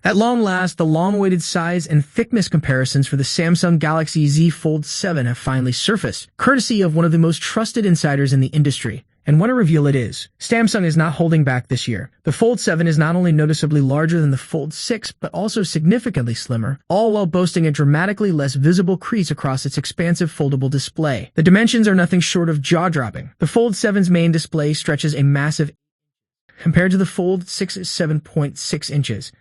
At long last, the long-awaited size and thickness comparisons for the Samsung Galaxy Z Fold 7 have finally surfaced, courtesy of one of the most trusted insiders in the industry. And what a reveal it is. Samsung is not holding back this year. The Fold 7 is not only noticeably larger than the Fold 6, but also significantly slimmer, all while boasting a dramatically less visible crease across its expansive foldable display. The dimensions are nothing short of jaw-dropping. The Fold 7's main display stretches a massive compared to the Fold 6's 7.6 inches.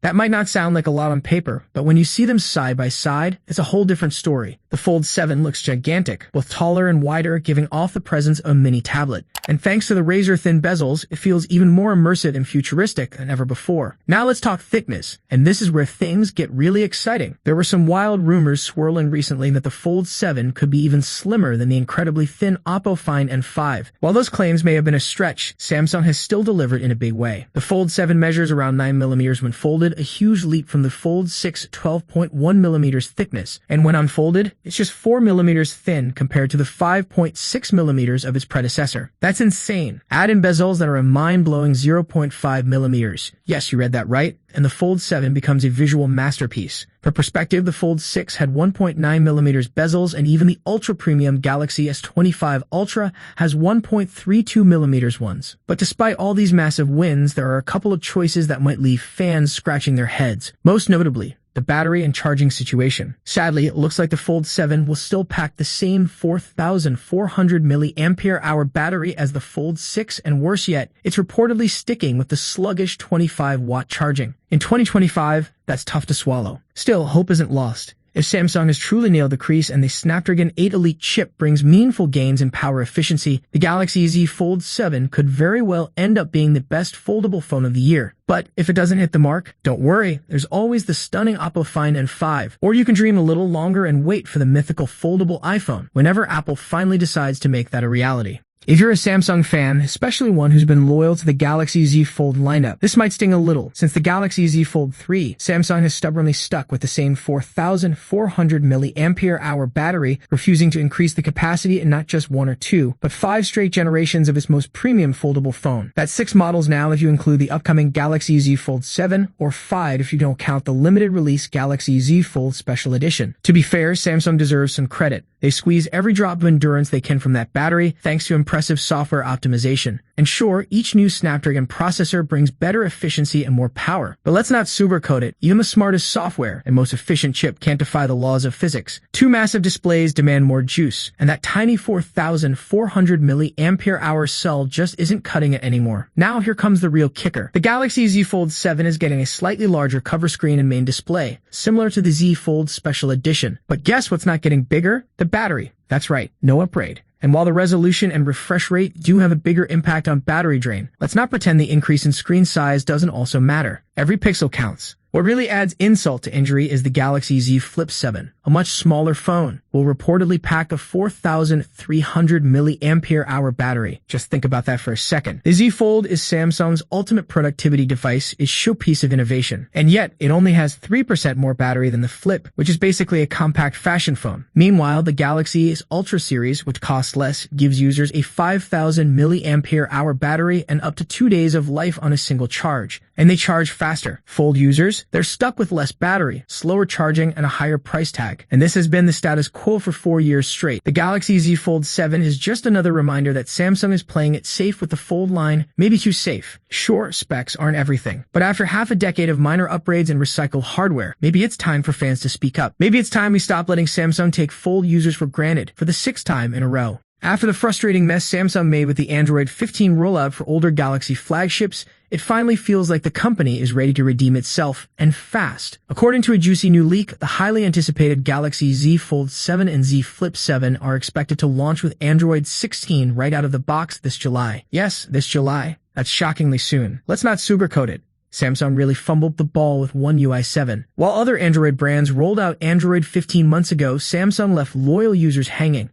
That might not sound like a lot on paper, but when you see them side by side, it's a whole different story. The Fold 7 looks gigantic, both taller and wider, giving off the presence of a mini tablet. And thanks to the razor-thin bezels, it feels even more immersive and futuristic than ever before. Now let's talk thickness, and this is where things get really exciting. There were some wild rumors swirling recently that the Fold 7 could be even slimmer than the incredibly thin Oppo Find N5. While those claims may have been a stretch, Samsung has still delivered in a big way. The Fold 7 measures around 9mm when folded, a huge leap from the Fold 6 12.1mm thickness, and when unfolded, it's just 4mm thin compared to the 5.6mm of its predecessor. That's insane. Add in bezels that are a mind-blowing 0.5mm. Yes, you read that right. And the Fold 7 becomes a visual masterpiece. For perspective, the Fold 6 had 1.9mm bezels, and even the ultra-premium Galaxy S25 Ultra has 1.32mm ones. But despite all these massive wins, there are a couple of choices that might leave fans scratching their heads. Most notably, the battery and charging situation. Sadly, it looks like the Fold 7 will still pack the same 4,400 mAh battery as the Fold 6, and worse yet, it's reportedly sticking with the sluggish 25-watt charging. In 2025, that's tough to swallow. Still, hope isn't lost. If Samsung has truly nailed the crease and the Snapdragon 8 Elite chip brings meaningful gains in power efficiency, the Galaxy Z Fold 7 could very well end up being the best foldable phone of the year. But if it doesn't hit the mark, don't worry, there's always the stunning Oppo Find N5. Or you can dream a little longer and wait for the mythical foldable iPhone whenever Apple finally decides to make that a reality. If you're a Samsung fan, especially one who's been loyal to the Galaxy Z Fold lineup, this might sting a little. Since the Galaxy Z Fold 3, Samsung has stubbornly stuck with the same 4,400 mAh battery, refusing to increase the capacity in not just one or two, but 5 straight generations of its most premium foldable phone. That's 6 models now if you include the upcoming Galaxy Z Fold 7, or 5 if you don't count the limited release Galaxy Z Fold Special Edition. To be fair, Samsung deserves some credit. They squeeze every drop of endurance they can from that battery, thanks to impressive software optimization. And sure, each new Snapdragon processor brings better efficiency and more power. But let's not sugarcoat it. Even the smartest software and most efficient chip can't defy the laws of physics. 2 massive displays demand more juice, and that tiny 4,400 mAh cell just isn't cutting it anymore. Now here comes the real kicker. The Galaxy Z Fold 7 is getting a slightly larger cover screen and main display, similar to the Z Fold Special Edition. But guess what's not getting bigger? The battery. That's right, no upgrade. And while the resolution and refresh rate do have a bigger impact on battery drain, let's not pretend the increase in screen size doesn't also matter. Every pixel counts. What really adds insult to injury is the Galaxy Z Flip 7, a much smaller phone, will reportedly pack a 4,300 mAh battery. Just think about that for a second. The Z Fold is Samsung's ultimate productivity device, its showpiece of innovation. And yet, it only has 3% more battery than the Flip, which is basically a compact fashion phone. Meanwhile, the Galaxy's Ultra series, which costs less, gives users a 5,000 mAh battery and up to 2 days of life on a single charge. And they charge faster. Fold users, they're stuck with less battery, slower charging, and a higher price tag. And this has been the status quo for 4 years straight. The Galaxy Z Fold 7 is just another reminder that Samsung is playing it safe with the Fold line, maybe too safe. Sure, specs aren't everything. But after half a decade of minor upgrades and recycled hardware, maybe it's time for fans to speak up. Maybe it's time we stop letting Samsung take Fold users for granted for the 6th time in a row. After the frustrating mess Samsung made with the Android 15 rollout for older Galaxy flagships, it finally feels like the company is ready to redeem itself, and fast. According to a juicy new leak, the highly anticipated Galaxy Z Fold 7 and Z Flip 7 are expected to launch with Android 16 right out of the box this July. Yes, this July. That's shockingly soon. Let's not sugarcoat it. Samsung really fumbled the ball with One UI 7. While other Android brands rolled out Android 15 months ago, Samsung left loyal users hanging.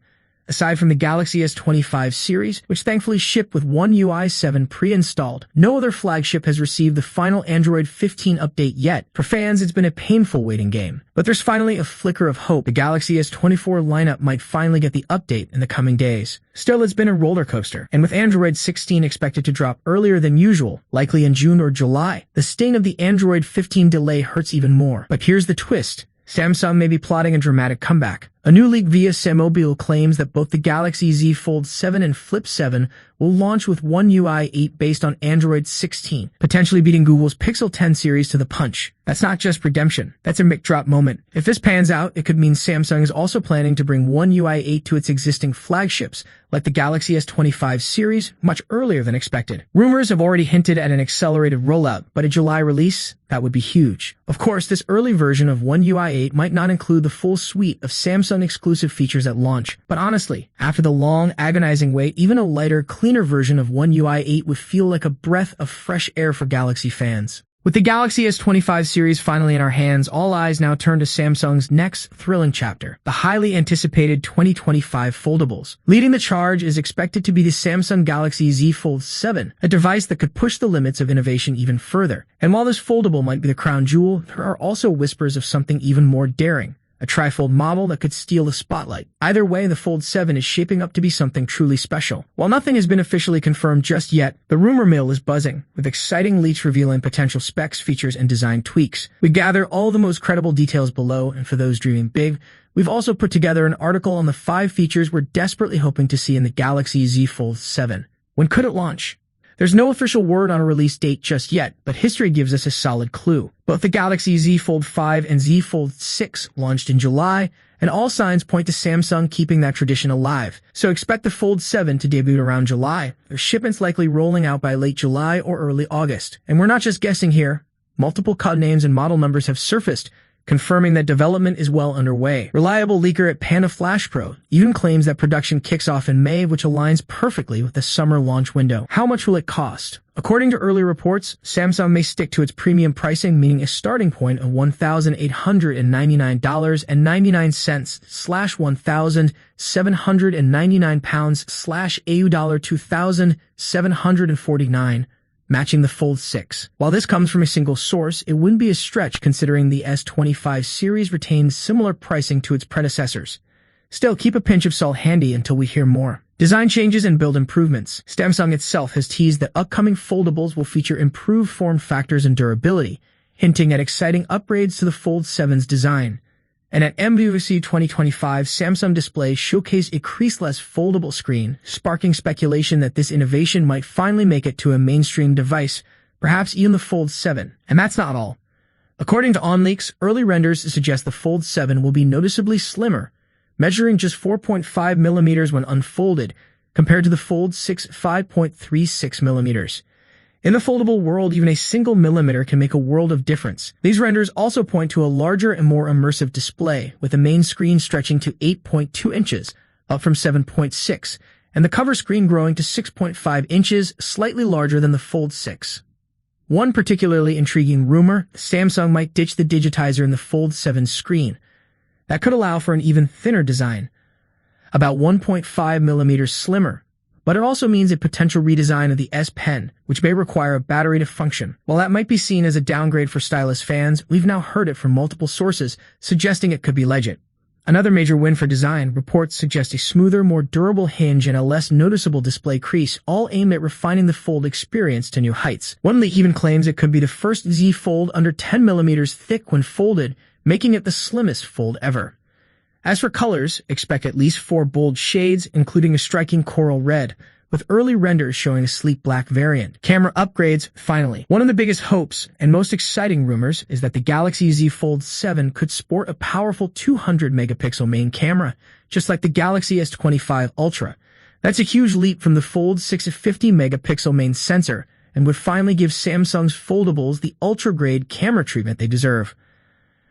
Aside from the Galaxy S25 series, which thankfully shipped with One UI 7 pre-installed, no other flagship has received the final Android 15 update yet. For fans, it's been a painful waiting game. But there's finally a flicker of hope. The Galaxy S24 lineup might finally get the update in the coming days. Still, it's been a roller coaster, and with Android 16 expected to drop earlier than usual, likely in June or July, the sting of the Android 15 delay hurts even more. But here's the twist. Samsung may be plotting a dramatic comeback. A new leak via Semobil claims that both the Galaxy Z Fold 7 and Flip 7 will launch with One UI 8 based on Android 16, potentially beating Google's Pixel 10 series to the punch. That's not just redemption, that's a mic drop moment. If this pans out, it could mean Samsung is also planning to bring One UI 8 to its existing flagships, like the Galaxy S25 series, much earlier than expected. Rumors have already hinted at an accelerated rollout, but a July release, that would be huge. Of course, this early version of One UI 8 might not include the full suite of Samsung exclusive features at launch. But honestly, after the long, agonizing wait, even a lighter, cleaner version of One UI 8 would feel like a breath of fresh air for Galaxy fans. With the Galaxy S25 series finally in our hands, all eyes now turn to Samsung's next thrilling chapter, the highly anticipated 2025 foldables. Leading the charge is expected to be the Samsung Galaxy Z Fold 7, a device that could push the limits of innovation even further. And while this foldable might be the crown jewel, there are also whispers of something even more daring. A trifold model that could steal the spotlight. Either way, the Fold 7 is shaping up to be something truly special. While nothing has been officially confirmed just yet, the rumor mill is buzzing, with exciting leaks revealing potential specs, features, and design tweaks. We gather all the most credible details below, and for those dreaming big, we've also put together an article on the 5 features we're desperately hoping to see in the Galaxy Z Fold 7. When could it launch? There's no official word on a release date just yet, but history gives us a solid clue. Both the Galaxy Z Fold 5 and Z Fold 6 launched in July, and all signs point to Samsung keeping that tradition alive. So expect the Fold 7 to debut around July, with shipments likely rolling out by late July or early August. And we're not just guessing here. Multiple codenames and model numbers have surfaced, confirming that development is well underway. Reliable leaker at Panda Flash Pro even claims that production kicks off in May, which aligns perfectly with the summer launch window. How much will it cost? According to early reports, Samsung may stick to its premium pricing, meaning a starting point of $1,899/1,799 $2,749, matching the Fold 6. While this comes from a single source, it wouldn't be a stretch considering the S25 series retains similar pricing to its predecessors. Still, keep a pinch of salt handy until we hear more. Design changes and build improvements. Samsung itself has teased that upcoming foldables will feature improved form factors and durability, hinting at exciting upgrades to the Fold 7's design. And at MWC 2025, Samsung displays showcased a creaseless foldable screen, sparking speculation that this innovation might finally make it to a mainstream device, perhaps even the Fold 7. And that's not all. According to OnLeaks, early renders suggest the Fold 7 will be noticeably slimmer, measuring just 4.5 millimeters when unfolded, compared to the Fold 6 5.36 millimeters. In the foldable world, even a single millimeter can make a world of difference. These renders also point to a larger and more immersive display, with the main screen stretching to 8.2 inches, up from 7.6, and the cover screen growing to 6.5 inches, slightly larger than the Fold 6. One particularly intriguing rumor, Samsung might ditch the digitizer in the Fold 7 screen. That could allow for an even thinner design, about 1.5 millimeters slimmer. But it also means a potential redesign of the S Pen, which may require a battery to function. While that might be seen as a downgrade for stylus fans, we've now heard it from multiple sources, suggesting it could be legit. Another major win for design, reports suggest a smoother, more durable hinge and a less noticeable display crease, all aimed at refining the Fold experience to new heights. One leak even claims it could be the first Z Fold under 10 millimeters thick when folded, making it the slimmest Fold ever. As for colors, expect at least 4 bold shades, including a striking coral red, with early renders showing a sleek black variant. Camera upgrades, finally. One of the biggest hopes and most exciting rumors is that the Galaxy Z Fold 7 could sport a powerful 200-megapixel main camera, just like the Galaxy S25 Ultra. That's a huge leap from the Fold 6's 50-megapixel main sensor, and would finally give Samsung's foldables the ultra-grade camera treatment they deserve.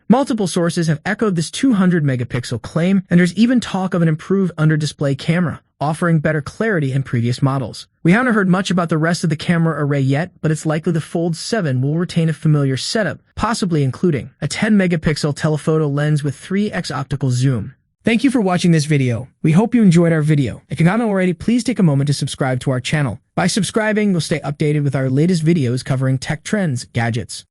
Multiple sources have echoed this 200-megapixel claim, and there's even talk of an improved under-display camera, offering better clarity in previous models. We haven't heard much about the rest of the camera array yet, but it's likely the Fold 7 will retain a familiar setup, possibly including a 10-megapixel telephoto lens with 3x optical zoom. Thank you for watching this video. We hope you enjoyed our video. If you haven't already, please take a moment to subscribe to our channel. By subscribing, you'll stay updated with our latest videos covering tech trends, gadgets,